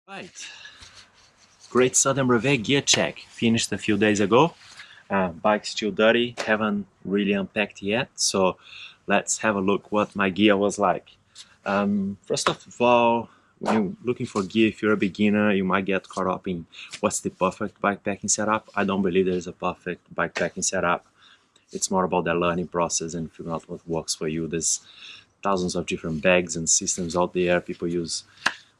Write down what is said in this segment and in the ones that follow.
Right, Great Southern Brevet gear check. Finished a few days ago. Bike's still dirty, haven't really unpacked yet, so let's have a look what my gear was like. First of all, when you're looking for gear, if you're a beginner, you might get caught up in what's the perfect bikepacking setup. I don't believe there's a perfect bikepacking setup. It's more about the learning process and figuring out what works for you. There's thousands of different bags and systems out there. People use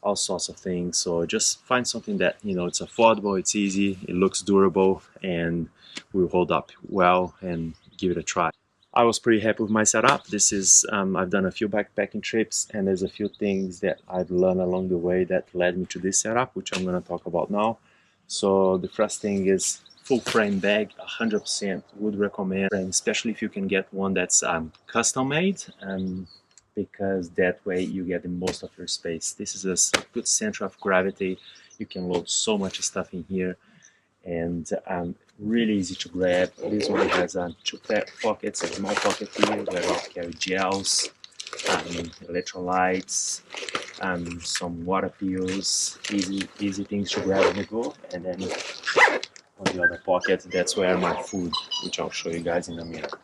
all sorts of things. So just find something that it's affordable, it's easy, it looks durable, and will hold up well. And give it a try. I was pretty happy with my setup. This is I've done a few backpacking trips, and there's a few things that I've learned along the way that led me to this setup, which I'm going to talk about now. So the first thing is full frame bag. 100% would recommend, especially if you can get one that's custom made. Because that way you get the most of your space. This is a good center of gravity. You can load so much stuff in here, and really easy to grab. This one has two pockets, a small pocket here where I'll carry gels, electrolytes, some water pills, easy things to grab on the go. And then on the other pocket, that's where my food, which I'll show you guys in a minute.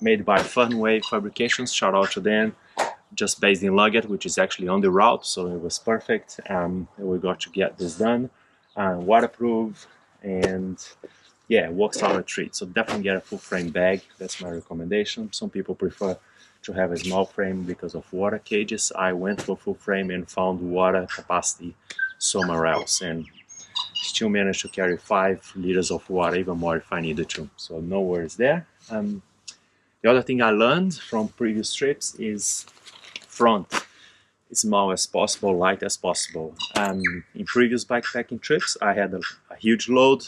Made by Funway Fabrications, shout out to them. Just based in Luggett, which is actually on the route, so it was perfect. We got to get this done. Waterproof, and yeah, works out a treat. So definitely get a full frame bag. That's my recommendation. Some people prefer to have a small frame because of water cages. I went for full frame and found water capacity somewhere else, and still managed to carry 5 liters of water, even more if I needed to. So no worries there. The other thing I learned from previous trips is front small as possible, light as possible. In previous bikepacking trips, I had a huge load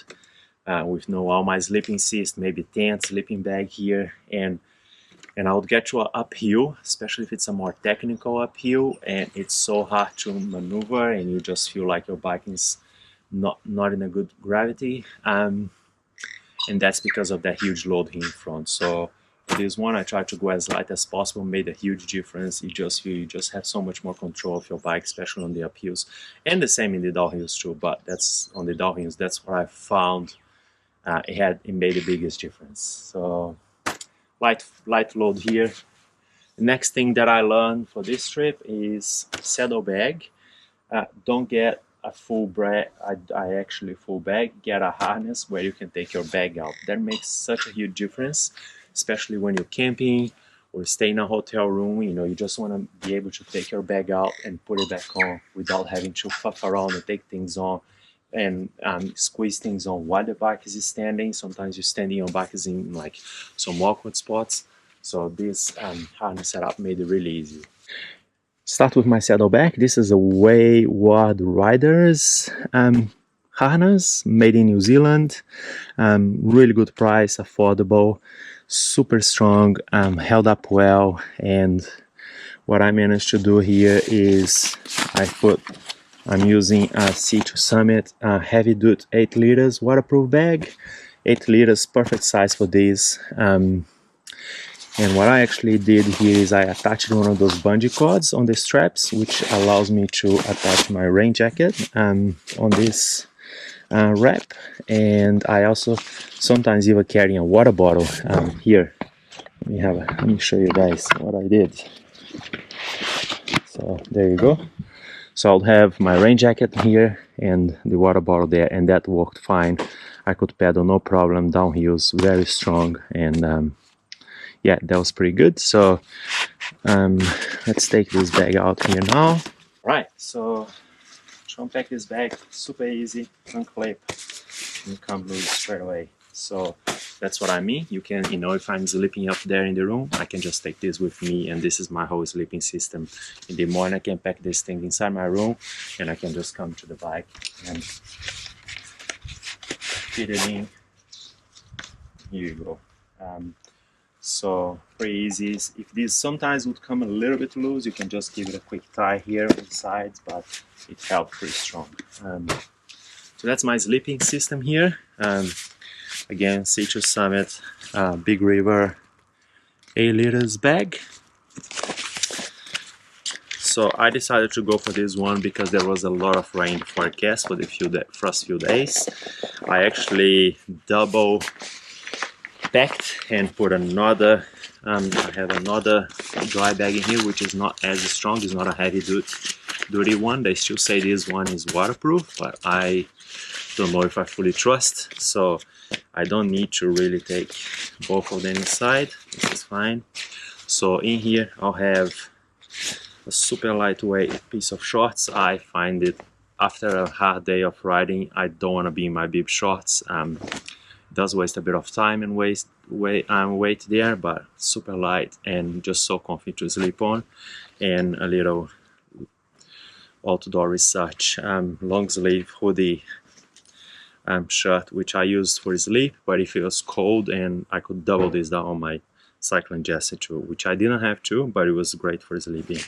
with all my sleeping system, maybe tent, sleeping bag here, and I would get to an uphill, especially if it's a more technical uphill, and it's so hard to maneuver, and you just feel like your bike is not in a good gravity, and that's because of that huge load here in front. So for this one, I tried to go as light as possible, made a huge difference. You just have so much more control of your bike, especially on the uphills, and the same in the downhills too. But that's on the downhills, that's what I found. It made the biggest difference. So light load here. The next thing that I learned for this trip is saddlebag. Don't get a full bag. I actually full bag. Get a harness where you can take your bag out. That makes such a huge difference, especially when you're camping or stay in a hotel room. You just want to be able to take your bag out and put it back on without having to fuff around and take things on and squeeze things on while the bike is standing. Sometimes you're standing on bike is in like some awkward spots. So this harness setup made it really easy. Start with my saddlebag. This is a Wayward Riders harness made in New Zealand. Really good price, affordable, super strong, held up well. And what I managed to do here is I'm using a C2 Summit heavy duty 8 liters waterproof bag. 8 liters, perfect size for this. And what I actually did here is I attached one of those bungee cords on the straps, which allows me to attach my rain jacket on this wrap. And I also sometimes even carry a water bottle here. Let me show you guys what I did. So there you go. So I'll have my rain jacket here and the water bottle there, and that worked fine. I could pedal no problem, downhills, very strong, and yeah, that was pretty good. So let's take this bag out here now. Right, so to unpack this bag, super easy, unclip, and come loose straight away. So that's what I mean. You can, if I'm sleeping up there in the room, I can just take this with me, and this is my whole sleeping system. In the morning, I can pack this thing inside my room, and I can just come to the bike and fit it in. Here you go. So pretty easy. If this sometimes would come a little bit loose, you can just give it a quick tie here on the sides, but it held pretty strong. So that's my sleeping system here. Again, C2 Summit, Big River 8 liters bag. So I decided to go for this one because there was a lot of rain forecast for the first few days. I actually double packed and put another I have another dry bag in here, which is not as strong. It's not a heavy duty one. They still say this one is waterproof, but I don't know if I fully trust, so I don't need to really take both of them inside. This is fine. So in here I'll have a super lightweight piece of shorts. I find it after a hard day of riding, I don't want to be in my bib shorts. It does waste a bit of time and weight there, but super light and just so comfy to sleep on. And a little outdoor research long sleeve hoodie shirt, which I used for sleep, but if it was cold, and I could double this down on my cycling jacket too, which I didn't have to, but it was great for sleeping.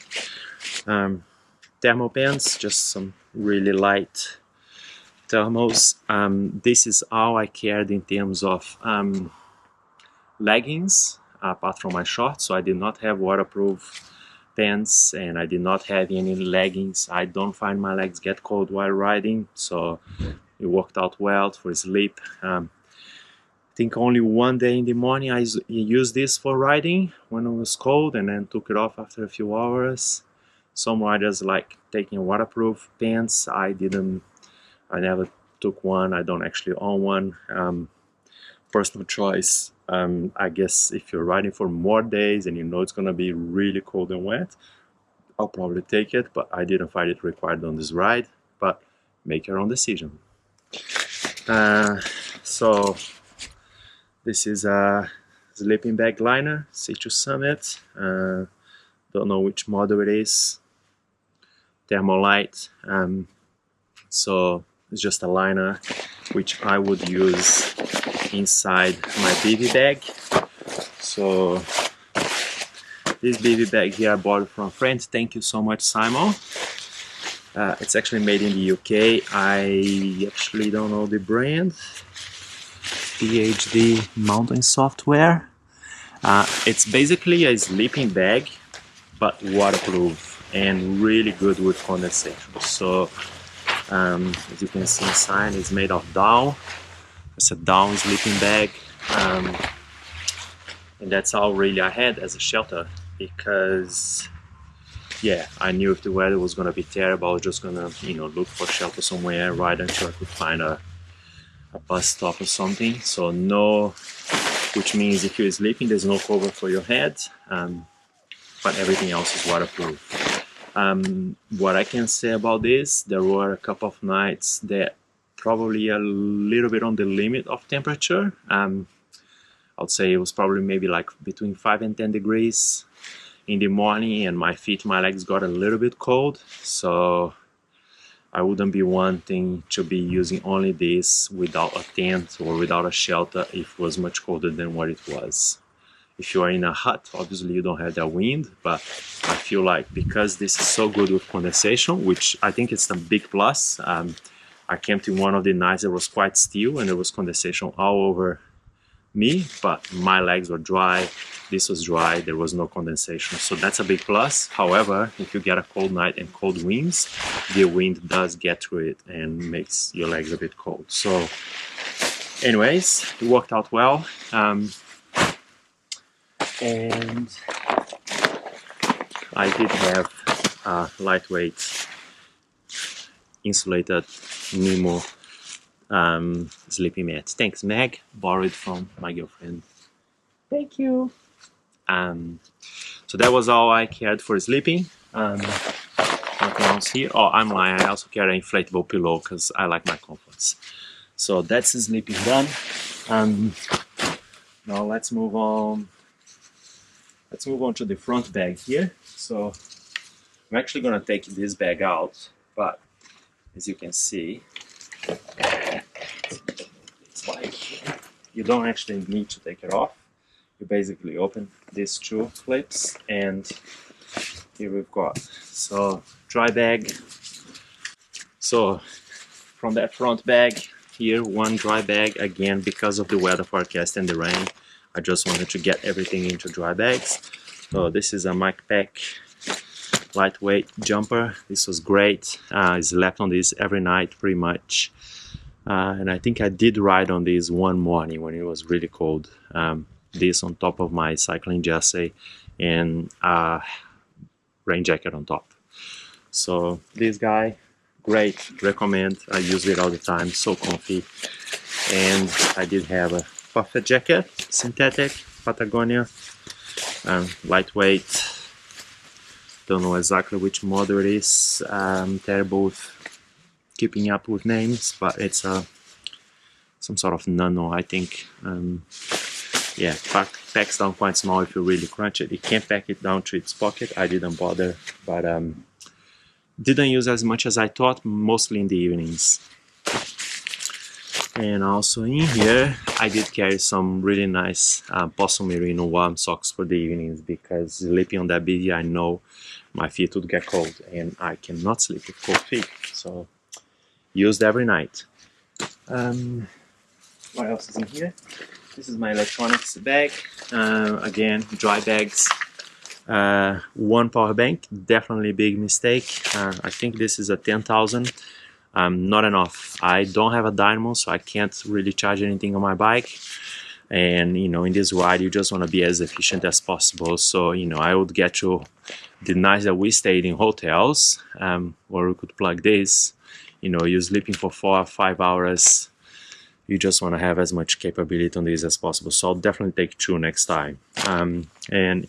Thermal pants, just some really light thermals. This is all I carried in terms of leggings, apart from my shorts. So I did not have waterproof pants, and I did not have any leggings. I don't find my legs get cold while riding, so it worked out well for sleep. I think only one day in the morning I used this for riding when it was cold, and then took it off after a few hours. Some riders like taking waterproof pants. I never took one. I don't actually own one. Personal choice. I guess if you're riding for more days and you know it's gonna be really cold and wet, I'll probably take it, but I didn't find it required on this ride. But make your own decision. So this is a sleeping bag liner, C2 Summit. Don't know which model it is. Thermolite. So it's just a liner which I would use inside my BB bag. So this BB bag here I bought from a friend. Thank you so much, Simon. It's actually made in the UK. I actually don't know the brand. PhD Mountain Software. It's basically a sleeping bag, but waterproof and really good with condensation. So as you can see inside, it's made of down. It's a down sleeping bag, and that's all really I had as a shelter, because yeah, I knew if the weather was gonna be terrible, I was just gonna look for shelter somewhere right until I could find a bus stop or something. So no, which means if you're sleeping, there's no cover for your head, but everything else is waterproof. What I can say about this, there were a couple of nights that probably a little bit on the limit of temperature. I would say it was probably maybe like between 5 and 10 degrees in the morning, and my legs got a little bit cold. So I wouldn't be wanting to be using only this without a tent or without a shelter if it was much colder than what it was. If you are in a hut, obviously you don't have that wind, but I feel like because this is so good with condensation, which I think it's a big plus. I camped in one of the nights that was quite still and there was condensation all over me, but my legs were dry, this was dry, there was no condensation, so that's a big plus. However, if you get a cold night and cold winds, the wind does get through it and makes your legs a bit cold. So anyways, it worked out well. And I did have a lightweight insulated Nemo sleeping mat. Thanks, Meg. Borrowed from my girlfriend. Thank you. So that was all I cared for sleeping. Nothing else here. Oh, I'm lying. I also carry an inflatable pillow because I like my comforts. So that's sleeping done. Now let's move on. Let's move on to the front bag here. So I'm actually gonna take this bag out, but as you can see, it's like you don't actually need to take it off. You basically open these two clips, and here we've got dry bag. So from that front bag here, one dry bag, again because of the weather forecast and the rain, I just wanted to get everything into dry bags. So this is a mic pack lightweight jumper. This was great. I slept on this every night pretty much. And I think I did ride on this one morning when it was really cold. This on top of my cycling jersey and rain jacket on top. So this guy, great, recommend. I use it all the time, so comfy. And I did have a puffer jacket, synthetic, Patagonia, lightweight. Don't know exactly which model it is. Terrible with keeping up with names, but it's some sort of nano, I think. Yeah, packs down quite small if you really crunch it. You can't pack it down to its pocket. I didn't bother, but didn't use as much as I thought, mostly in the evenings. And also in here, I did carry some really nice Possum Merino warm socks for the evenings, because sleeping on that bivy, I know my feet would get cold, and I cannot sleep with cold feet. So used every night. What else is in here? This is my electronics bag. Again, dry bags. One power bank, definitely a big mistake. I think this is a 10,000. Not enough. I don't have a dynamo, so I can't really charge anything on my bike. And you know, in this ride, you just want to be as efficient as possible. So you know, I would get to the nights that we stayed in hotels, where we could plug this. You know, you're sleeping for 4 or 5 hours. You just want to have as much capability on this as possible. So I'll definitely take 2 next time. And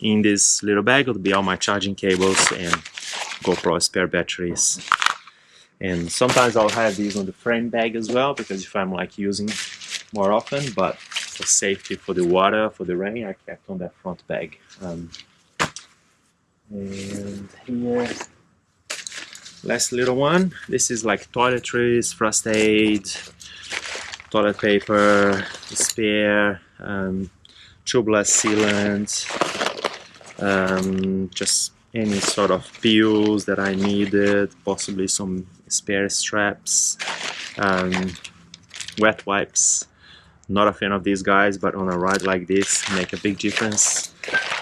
in this little bag will be all my charging cables and GoPro spare batteries. And sometimes I'll have these on the frame bag as well, because if I'm like using more often, but for safety, for the water, for the rain, I kept on that front bag. And here, last little one. This is like toiletries, first aid, toilet paper, spare, tubeless sealant, just any sort of pills that I needed, possibly some spare straps, wet wipes. Not a fan of these guys, but on a ride like this, make a big difference.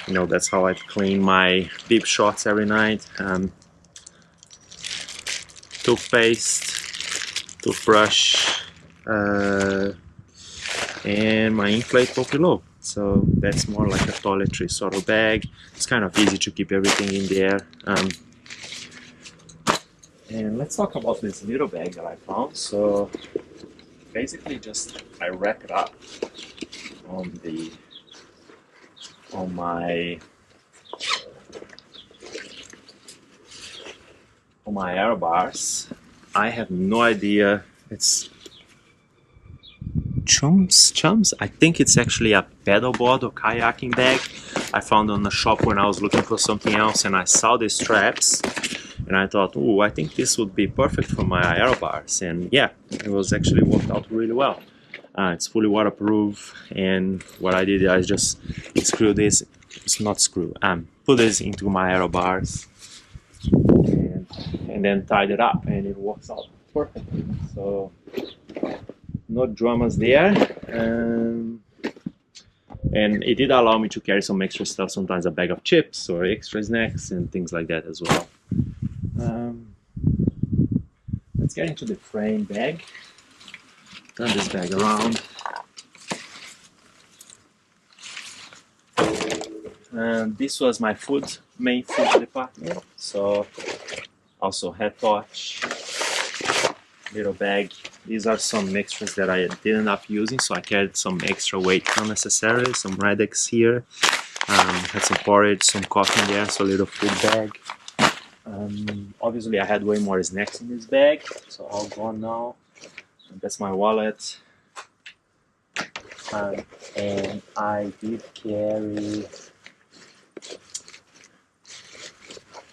You know, that's how I clean my bib shorts every night. Toothpaste, toothbrush, and my inflatable pillow. So that's more like a toiletry sort of bag. It's kind of easy to keep everything in there. And let's talk about this little bag that I found. So basically just I wrap it up on my aero bars. I have no idea. It's chums. I think it's actually a paddleboard or kayaking bag I found on the shop when I was looking for something else, and I saw the straps and I thought, oh, I think this would be perfect for my aero bars. And yeah, it was actually worked out really well. It's fully waterproof, and what I did, I just screw this, it's not screw, put this into my aero bars and then tied it up, and it works out perfectly. So no dramas there. And it did allow me to carry some extra stuff, sometimes a bag of chips or extra snacks and things like that as well. Let's get into the frame bag. Turn this bag around. This was my main food department. So also head torch, little bag. These are some extras that I did end up using, so I carried some extra weight unnecessarily. Some Radix here, had some porridge, some coffee in there, so a little food bag. Obviously I had way more snacks in this bag, so all gone now. And that's my wallet. And I did carry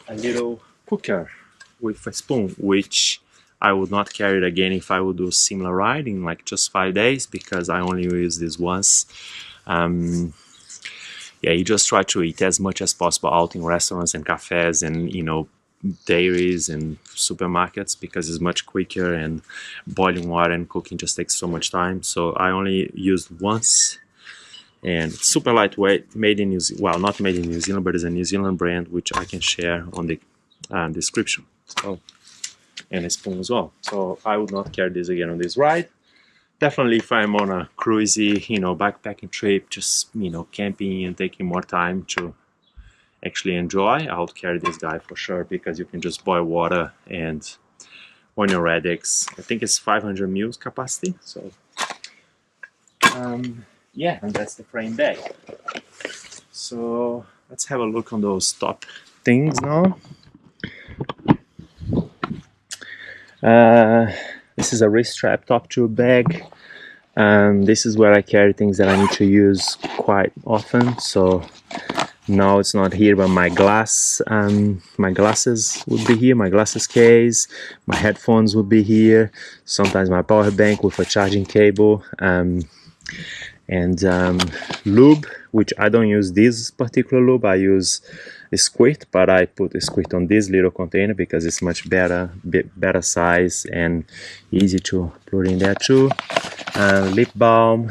a little cooker with a spoon, which I would not carry it again if I would do a similar ride in like just 5 days, because I only use this once. Yeah, you just try to eat as much as possible out in restaurants and cafes and, you know, dairies and supermarkets, because it's much quicker, and boiling water and cooking just takes so much time. So I only used once, and it's super lightweight, made in New Zealand. Well, not made in New Zealand, but it's a New Zealand brand, which I can share on the description. So, and a spoon as well. So I would not carry this again on this ride. Definitely if I'm on a cruisy, backpacking trip, just, camping and taking more time to actually enjoy, I would carry this guy for sure, because you can just boil water and on your Radix, I think it's 500 mils capacity. So yeah, and that's the frame bag. So let's have a look on those top things now. This is a wrist strap top tube bag. This is where I carry things that I need to use quite often. So now it's not here, but my glasses would be here, my glasses case, my headphones would be here, sometimes my power bank with a charging cable, and lube, which I don't use this particular lube, I use a squirt, but I put a squirt on this little container because it's much better size and easy to put in there too. Lip balm,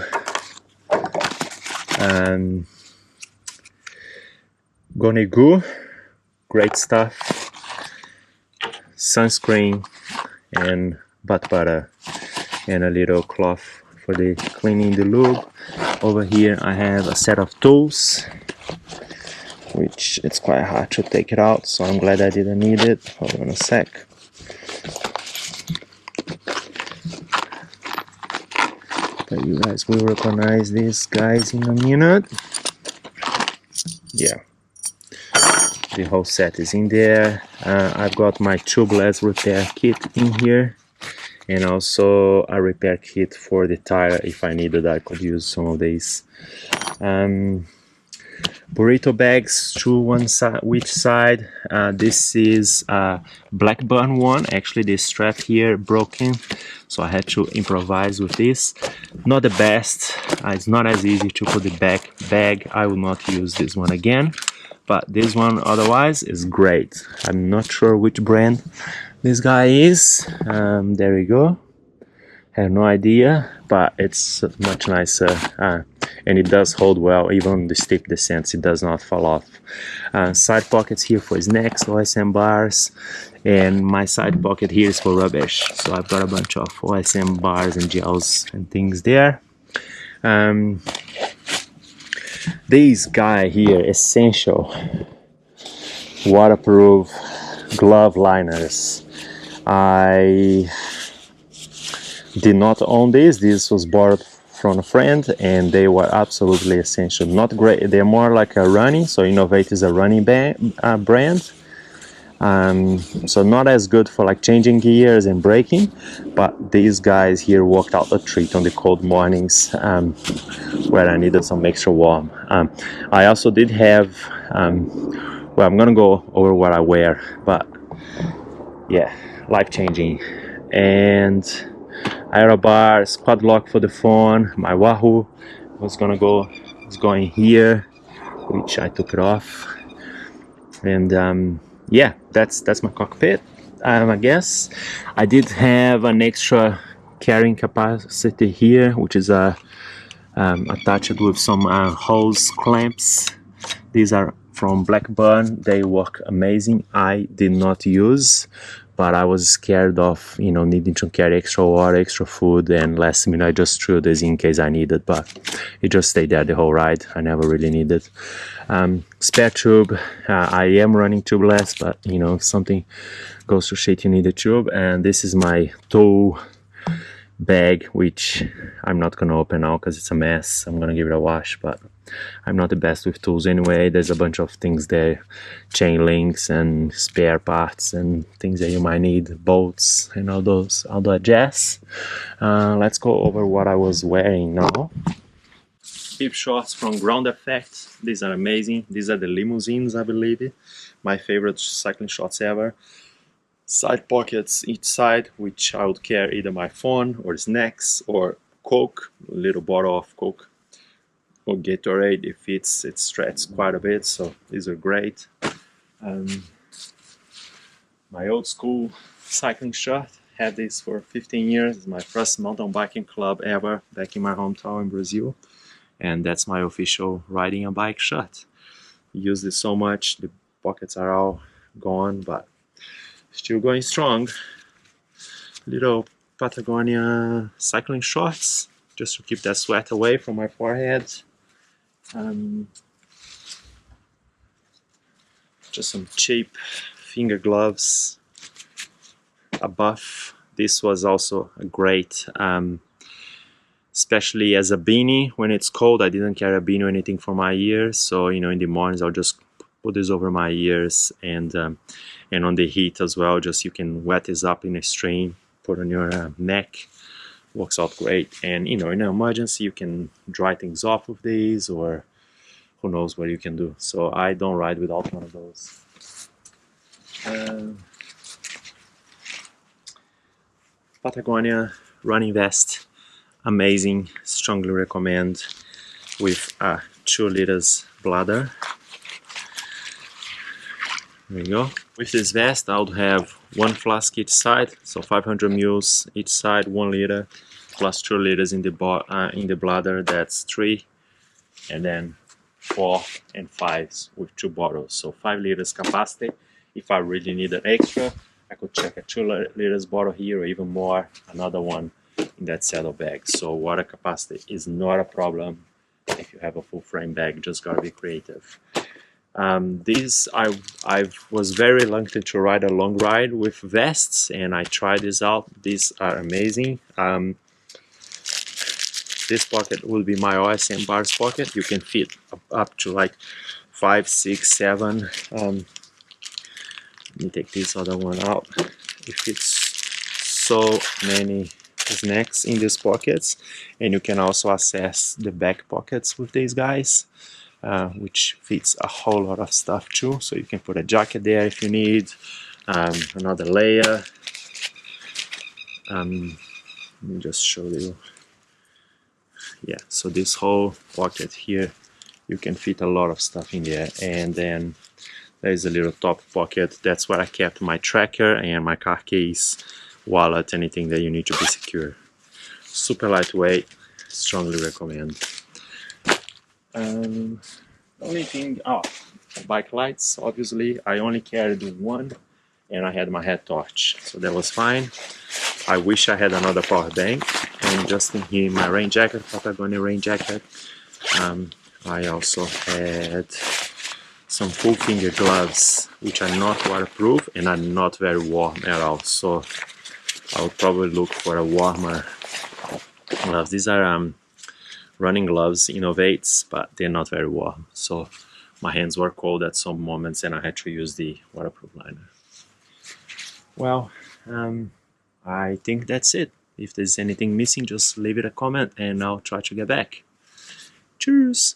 Gonna Goo, great stuff, sunscreen, and butt butter, and a little cloth for the cleaning the lube. Over here I have a set of tools, which it's quite hard to take it out, so I'm glad I didn't need it. Hold on a sec. But you guys will recognize these guys in a minute. Yeah, the whole set is in there. I've got my tubeless repair kit in here, and also a repair kit for the tire. If I needed, I could use some of these. Burrito bags to one side, which side? This is a Blackburn one. Actually, this strap here broken, so I had to improvise with this. Not the best. It's not as easy to put the back bag. I will not use this one again, but this one otherwise is great. I'm not sure which brand this guy is. There we go. Have no idea, but it's much nicer, and it does hold well. Even on the steep descents, it does not fall off. Side pockets here for snacks, OSM bars, and my side pocket here is for rubbish. So I've got a bunch of OSM bars and gels and things there. This guy here, essential waterproof glove liners. I did not own this. This was bought from a friend, and they were absolutely essential. Not great. They're more like a running. So Innovate is a running brand. So not as good for like changing gears and braking, but these guys here worked out a treat on the cold mornings where I needed some extra warm. I also did have, well, I'm gonna go over what I wear, but yeah, life-changing. And aero bars, quad lock for the phone. My Wahoo is going here, which I took it off. And yeah, that's my cockpit. I guess I did have an extra carrying capacity here, which is attached with some hose clamps. These are from Blackburn. They work amazing. I did not use, but I was scared of needing to carry extra water, extra food, and last minute I just threw this in case I needed, but it just stayed there the whole ride. I never really needed. Spare tube. I am running tubeless, but if something goes to shit, you need a tube. And this is my tow bag, which I'm not gonna open now because it's a mess. I'm gonna give it a wash, but I'm not the best with tools anyway. There's a bunch of things there, chain links and spare parts and things that you might need, bolts and all that jazz. Let's go over what I was wearing now. Hip shorts from Ground Effect. These are amazing. These are the limousines, I believe. My favorite cycling shorts ever. Side pockets each side, which I would carry either my phone or snacks or Coke, a little bottle of Coke or Gatorade. It stretches quite a bit, so these are great. My old school cycling shirt, had this for 15 years. It's my first mountain biking club ever back in my hometown in Brazil, and that's my official riding a bike shirt. Used it so much, the pockets are all gone, but Still going strong. Little Patagonia cycling shorts, just to keep that sweat away from my forehead. Just some cheap finger gloves. A buff. This was also a great, especially as a beanie when it's cold. I didn't carry a beanie or anything for my ears, so you know, in the mornings I'll just put this over my ears, and on the heat as well. Just you can wet this up in a string, put on your neck. Works out great. And you know, in an emergency you can dry things off with these, or who knows what you can do. So I don't ride without one of those. Patagonia running vest, amazing, strongly recommend, with a 2 liters bladder. There you go. With this vest I would have 1 flask each side, so 500 ml each side, 1 liter, plus 2 liters in the bladder, that's 3, and then 4 and 5s with 2 bottles, so 5 liters capacity. If I really need an extra, I could check a 2 liters bottle here, or even more, another one in that saddle bag. So water capacity is not a problem if you have a full frame bag, just gotta be creative. I was very reluctant to ride a long ride with vests, and I tried this out. These are amazing. This pocket will be my OSM bars pocket. You can fit up to like 5, 6, 7. Let me take this other one out. It fits so many snacks in these pockets, and you can also access the back pockets with these guys, which fits a whole lot of stuff too. So you can put a jacket there if you need, another layer. Let me just show you. Yeah, so this whole pocket here, you can fit a lot of stuff in there. And then there's a little top pocket. That's where I kept my tracker and my car case, wallet, anything that you need to be secure. Super lightweight, strongly recommend. The only thing, bike lights, obviously. I only carried one, and I had my head torch, so that was fine. I wish I had another power bank. And just in here, my rain jacket, Patagonia rain jacket. I also had some full finger gloves, which are not waterproof and are not very warm at all. So I would probably look for a warmer gloves. These are running gloves, Innovates, but they're not very warm. So my hands were cold at some moments, and I had to use the waterproof liner. Well, I think that's it. If there's anything missing, just leave it a comment and I'll try to get back. Cheers!